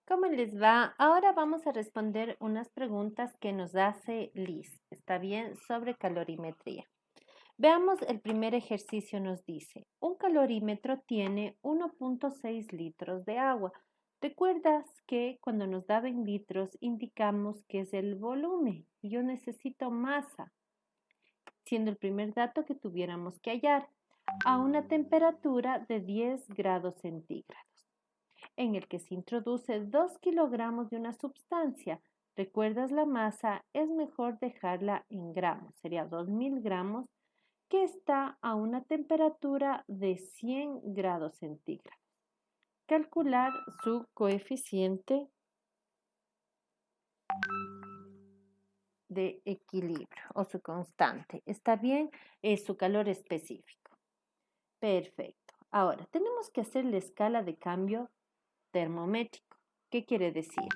¿Cómo les va? Ahora vamos a responder unas preguntas que nos hace Liz, ¿está bien? Sobre calorimetría. Veamos, el primer ejercicio nos dice, un calorímetro tiene 1.6 litros de agua. ¿Recuerdas que cuando nos daban litros indicamos que es el volumen? Yo necesito masa, siendo el primer dato que tuviéramos que hallar, a una temperatura de 10 grados centígrados en el que se introduce 2 kilogramos de una sustancia. ¿Recuerdas la masa? Es mejor dejarla en gramos, sería 2000 gramos, que está a una temperatura de 100 grados centígrados. Calcular su coeficiente de equilibrio o su constante. ¿Está bien? Es su calor específico. Perfecto. Ahora, tenemos que hacer la escala de cambio termométrico. ¿Qué quiere decir?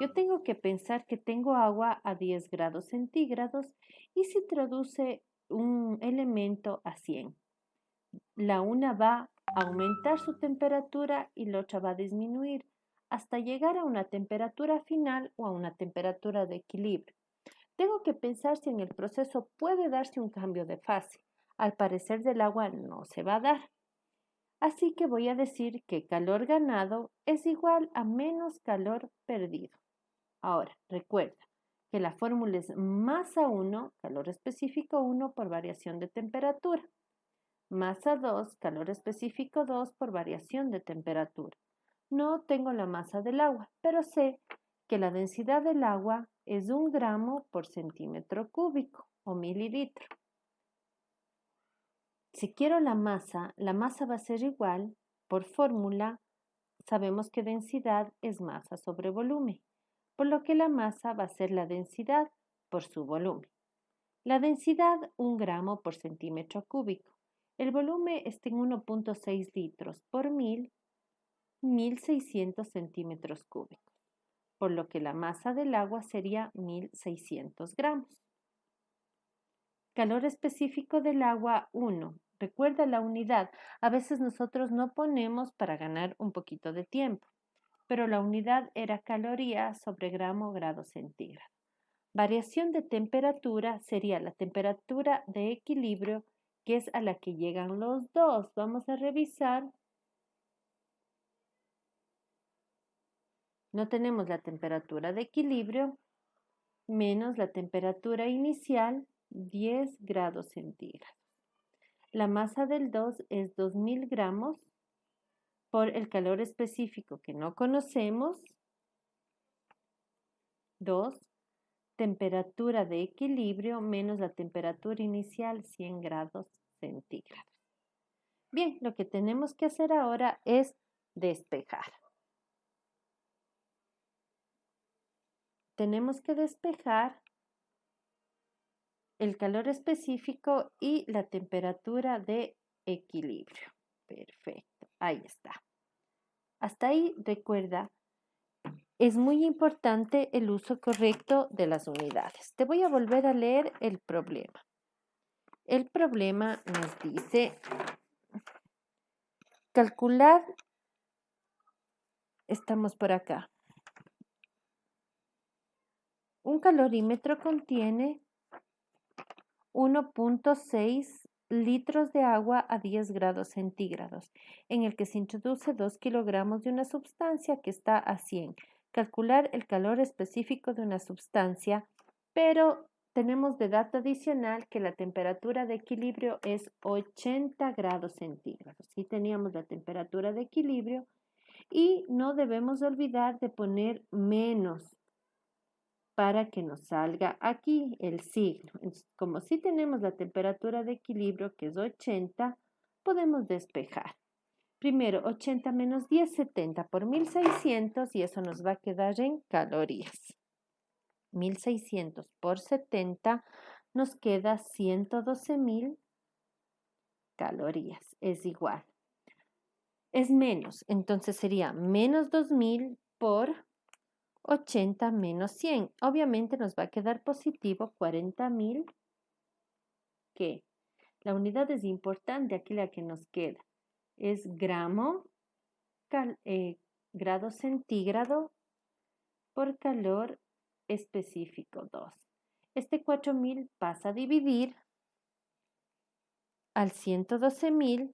Yo tengo que pensar que tengo agua a 10 grados centígrados y se introduce un elemento a 100. La una va a aumentar su temperatura y la otra va a disminuir hasta llegar a una temperatura final o a una temperatura de equilibrio. Tengo que pensar si en el proceso puede darse un cambio de fase. Al parecer del agua no se va a dar. Así que voy a decir que calor ganado es igual a menos calor perdido. Ahora, recuerda que la fórmula es masa 1, calor específico 1 por variación de temperatura. Masa 2, calor específico 2 por variación de temperatura. No tengo la masa del agua, pero sé que la densidad del agua es 1 gramo por centímetro cúbico o mililitro. Si quiero la masa va a ser igual, por fórmula, sabemos que densidad es masa sobre volumen, por lo que la masa va a ser la densidad por su volumen. La densidad 1 gramo por centímetro cúbico. El volumen está en 1.6 litros por 1600 centímetros cúbicos, por lo que la masa del agua sería 1600 gramos. Calor específico del agua 1. Recuerda la unidad. A veces nosotros no ponemos para ganar un poquito de tiempo, pero la unidad era caloría sobre gramo grado centígrado. Variación de temperatura sería la temperatura de equilibrio, que es a la que llegan los dos. Vamos a revisar. No tenemos la temperatura de equilibrio menos la temperatura inicial, 10 grados centígrados. La masa del 2 es 2000 gramos por el calor específico que no conocemos, 2, temperatura de equilibrio menos la temperatura inicial, 100 grados centígrados. Bien, lo que tenemos que hacer ahora es despejar. Tenemos que despejar el calor específico y la temperatura de equilibrio. Perfecto, ahí está. Hasta ahí, recuerda, es muy importante el uso correcto de las unidades. Te voy a volver a leer el problema. El problema nos dice calcular, estamos por acá. Un calorímetro contiene 1.6 litros de agua a 10 grados centígrados, en el que se introduce 2 kilogramos de una sustancia que está a 100. Calcular el calor específico de una sustancia, pero tenemos de dato adicional que la temperatura de equilibrio es 80 grados centígrados. Sí teníamos la temperatura de equilibrio y no debemos olvidar de poner menos para que nos salga aquí el signo. Entonces, como si tenemos la temperatura de equilibrio, que es 80, podemos despejar. Primero, 80 menos 10, 70 por 1600 y eso nos va a quedar en calorías. 1600 por 70 nos queda 112.000 calorías. Es igual. Es menos, entonces sería menos 2000 por 80 menos 100. Obviamente nos va a quedar positivo 40.000, que la unidad es importante, aquí la que nos queda es grado centígrado por calor específico 2. Este 4.000 pasa a dividir al 112.000,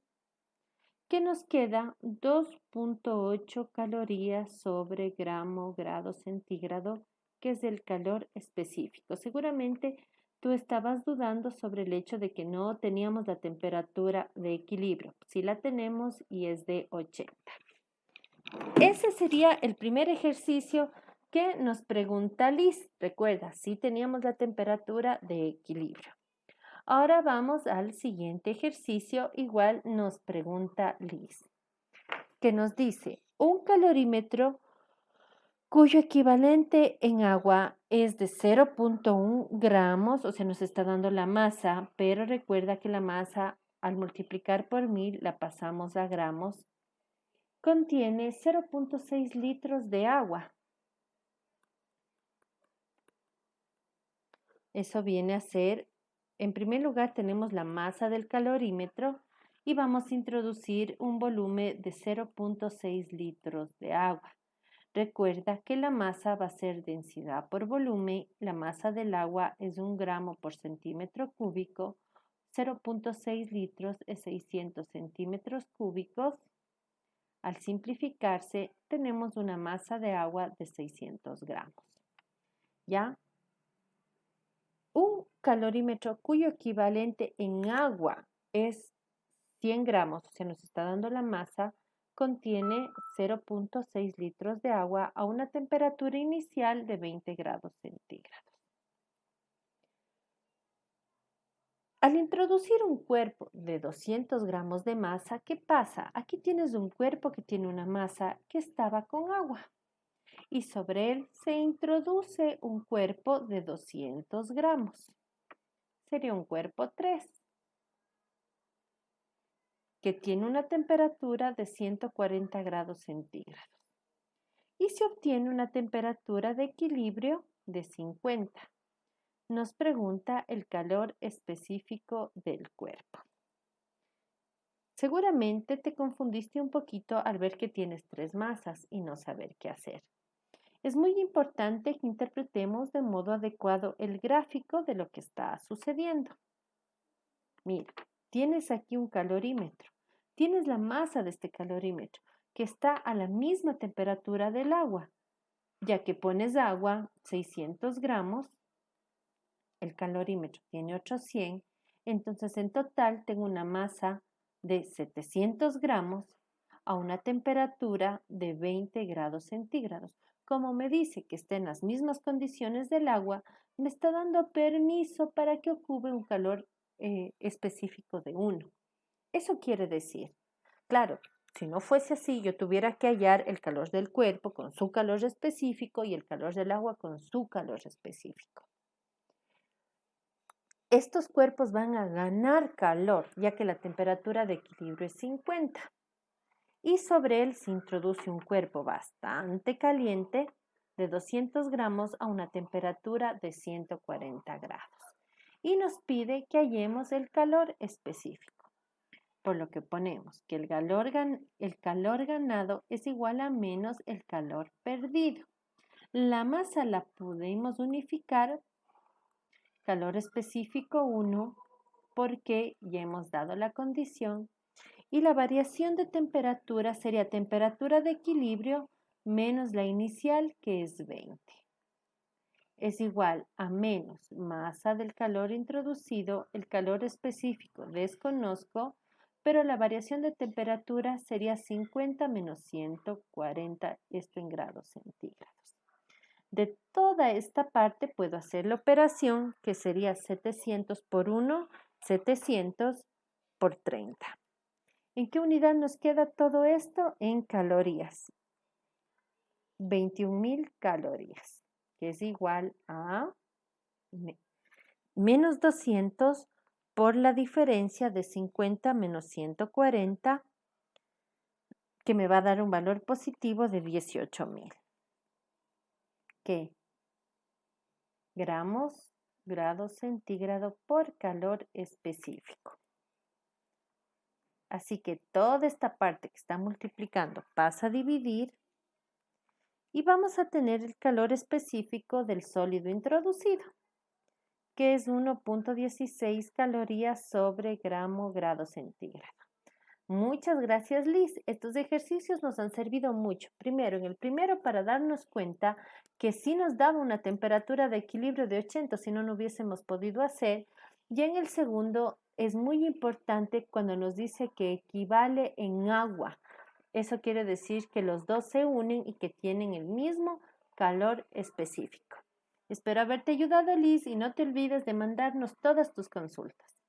que nos queda 2.8 calorías sobre grado centígrado, que es el calor específico. Seguramente tú estabas dudando sobre el hecho de que no teníamos la temperatura de equilibrio. Sí la tenemos y es de 80. Ese sería el primer ejercicio que nos pregunta Liz. Recuerda, sí teníamos la temperatura de equilibrio. Ahora vamos al siguiente ejercicio. Igual nos pregunta Liz, que nos dice, un calorímetro cuyo equivalente en agua es de 0.1 gramos, o sea, nos está dando la masa, pero recuerda que la masa al multiplicar por 1000 la pasamos a gramos, contiene 0.6 litros de agua. Eso viene a ser, en primer lugar tenemos la masa del calorímetro y vamos a introducir un volumen de 0.6 litros de agua. Recuerda que la masa va a ser densidad por volumen. La masa del agua es 1 gramo por centímetro cúbico. 0.6 litros es 600 centímetros cúbicos. Al simplificarse, tenemos una masa de agua de 600 gramos. ¿Ya? Un calorímetro cuyo equivalente en agua es 100 gramos, o sea, nos está dando la masa, contiene 0.6 litros de agua a una temperatura inicial de 20 grados centígrados. Al introducir un cuerpo de 200 gramos de masa, ¿qué pasa? Aquí tienes un cuerpo que tiene una masa que estaba con agua y sobre él se introduce un cuerpo de 200 gramos. Sería un cuerpo 3, que tiene una temperatura de 140 grados centígrados. Y se obtiene una temperatura de equilibrio de 50. Nos pregunta el calor específico del cuerpo. Seguramente te confundiste un poquito al ver que tienes 3 masas y no saber qué hacer. Es muy importante que interpretemos de modo adecuado el gráfico de lo que está sucediendo. Mira, tienes aquí un calorímetro. Tienes la masa de este calorímetro, que está a la misma temperatura del agua. Ya que pones agua, 600 gramos, el calorímetro tiene 800, entonces en total tengo una masa de 700 gramos a una temperatura de 20 grados centígrados. Como me dice que está en las mismas condiciones del agua, me está dando permiso para que ocupe un calor específico de 1. Eso quiere decir, claro, si no fuese así, yo tuviera que hallar el calor del cuerpo con su calor específico y el calor del agua con su calor específico. Estos cuerpos van a ganar calor, ya que la temperatura de equilibrio es 50. Y sobre él se introduce un cuerpo bastante caliente de 200 gramos a una temperatura de 140 grados. Y nos pide que hallemos el calor específico. Por lo que ponemos que el calor ganado es igual a menos el calor perdido. La masa la pudimos unificar, calor específico 1, porque ya hemos dado la condición, y la variación de temperatura sería temperatura de equilibrio menos la inicial, que es 20. Es igual a menos masa del calor introducido, el calor específico desconozco, pero la variación de temperatura sería 50 menos 140, esto en grados centígrados. De toda esta parte puedo hacer la operación, que sería 700 por 1, 700 por 30. ¿En qué unidad nos queda todo esto? En calorías. 21.000 calorías, que es igual a menos 200 por la diferencia de 50 menos 140, que me va a dar un valor positivo de 18.000. ¿Qué? Grados centígrados por calor específico. Así que toda esta parte que está multiplicando pasa a dividir Y vamos a tener el calor específico del sólido introducido, que es 1.16 calorías sobre grado centígrado. Muchas gracias, Liz. Estos ejercicios nos han servido mucho. Primero, en el primero, para darnos cuenta que sí nos daba una temperatura de equilibrio de 80, si no, no hubiésemos podido hacer. Y en el segundo, es muy importante cuando nos dice que equivale en agua. Eso quiere decir que los dos se unen y que tienen el mismo calor específico. Espero haberte ayudado, Liz, y no te olvides de mandarnos todas tus consultas.